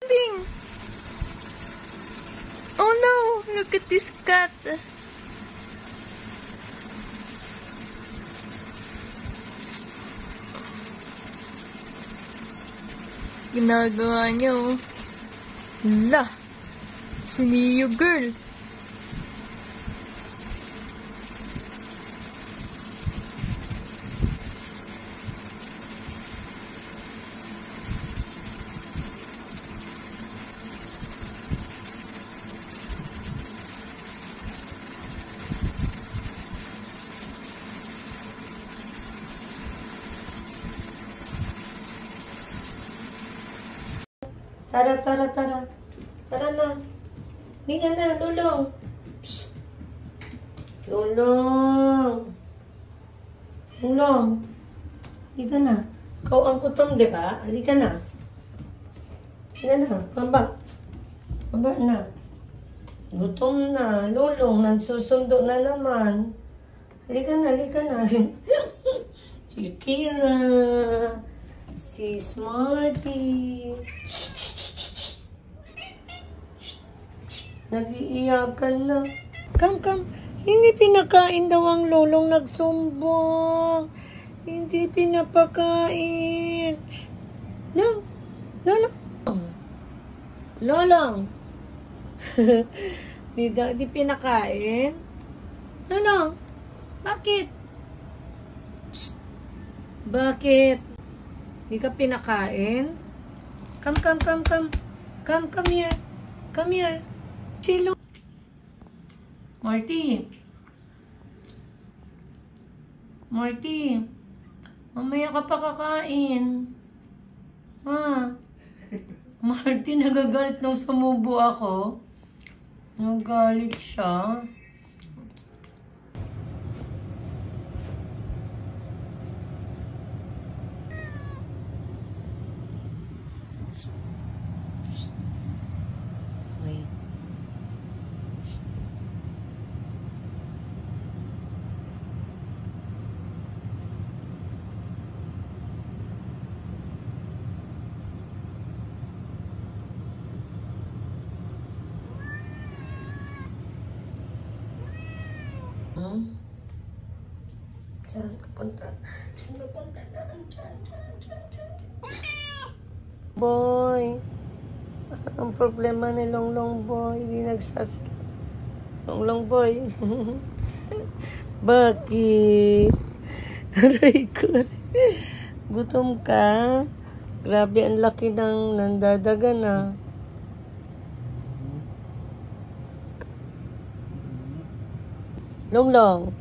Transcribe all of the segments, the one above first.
Bing! Oh no! Look at this cat! Ginagawa niya, oh. La! Siniyo girl! Tara. Tara na. Hindi na, Lulong. Psst. Lulong. Halika na. Ikaw ang gutom, di ba? Halika na. Halika na. Baba na. Gutom na. Lulong, nagsusundo na naman. Halika na. Si Kira. Si Smarty. Nag-iiyakan na. Come. Hindi pinakain daw ang Lolong nagsumbong. Hindi pinapakain. No. Lolong. Di pinakain? Lolong. Bakit? Psst. Bakit? Hindi ka pinakain? Come here. Silo. Marty, mamaya ka pa kakain. Ha? Marty, nagagalit nung sumubo ako. Nagagalit siya. Saan ka punta? Boy, ang problema ni Longlong Boy, hindi nagsasalita. Longlong Boy, bakit? Aray ko. Gutom ka? Grabe, ang laki ng nandadaga na. Longlong.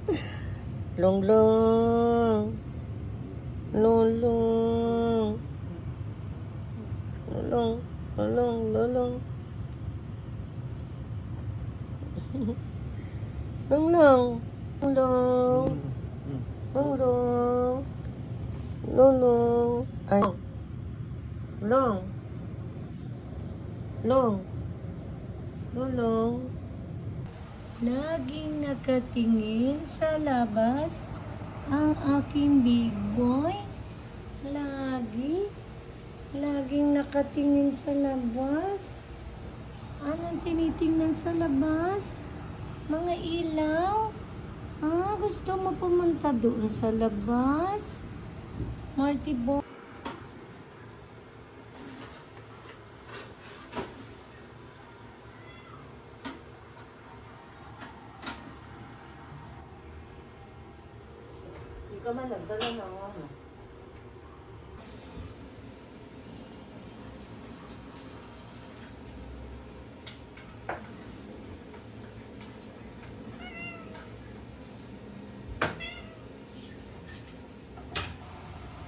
Laging nakatingin sa labas ang aking big boy. Laging nakatingin sa labas. Anong tinitingnan sa labas? Mga ilaw? Gusto mo pumunta doon sa labas? Marty boy. Hindi ka man nagdala ng ano.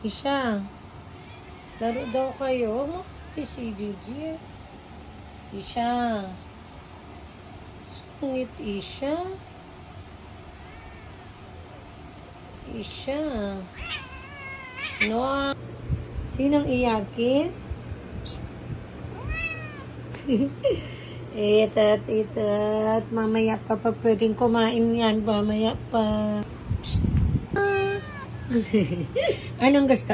Isha, laro daw kayo. Si Gigi. Isha. Sungit Isha. No. Sinong iyakin? Itat. Mamaya pa pwedeng kumain yan. Mamaya pa. Anong gusto?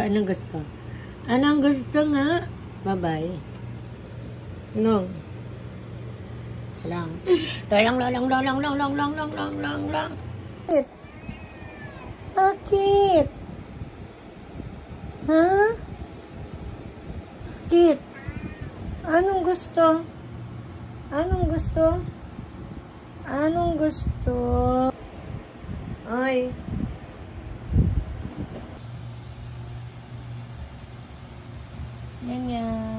Anong gusto nga? Bye-bye. No. Lang. Lang. Bakit? Ha? Bakit? Anong gusto? Anong gusto? Anong gusto? Ay. Yan.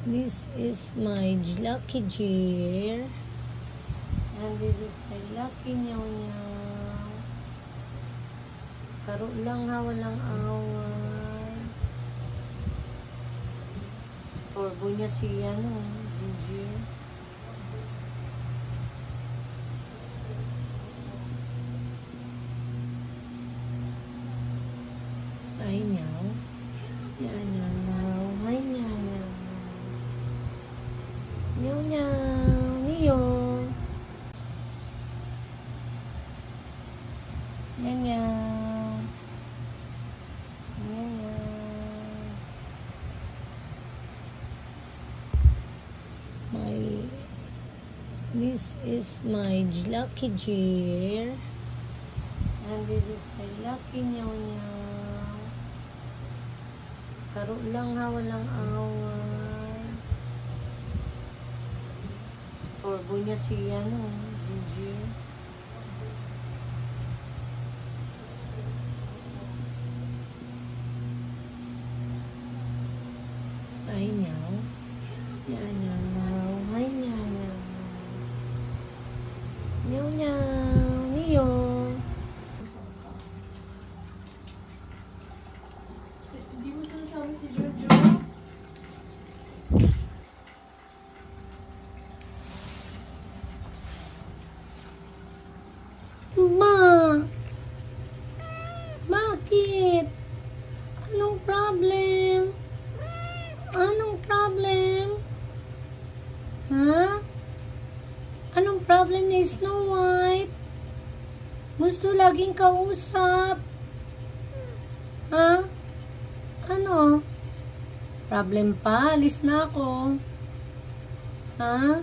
This is my lucky deer. And this is my lucky nyaw. Karo lang ha, walang away. Torbo niya siya, no? Ginger. Ay, nyaw. Yan, nyaw. Ay, nyaw. Nyaw, nyaw. Niyo. Nyaw, nyaw. Nyaw, nyaw. This is my lucky deer. And this is my lucky nyaw, nyaw. Karo lang ha, walang away. Torbo niya siya, no? Ginger. Ay, nyaw. Yan, nyaw. Ay, nyaw. Nyaw, nyaw. Niyo. Di mo sinasabi si Jojo? Ma! Bakit? Anong problem? Anong problem? Ha? Anong problem ni Snow White? Gusto laging kausap? Ha? Ano? Problem pa? Alis na ako. Ha?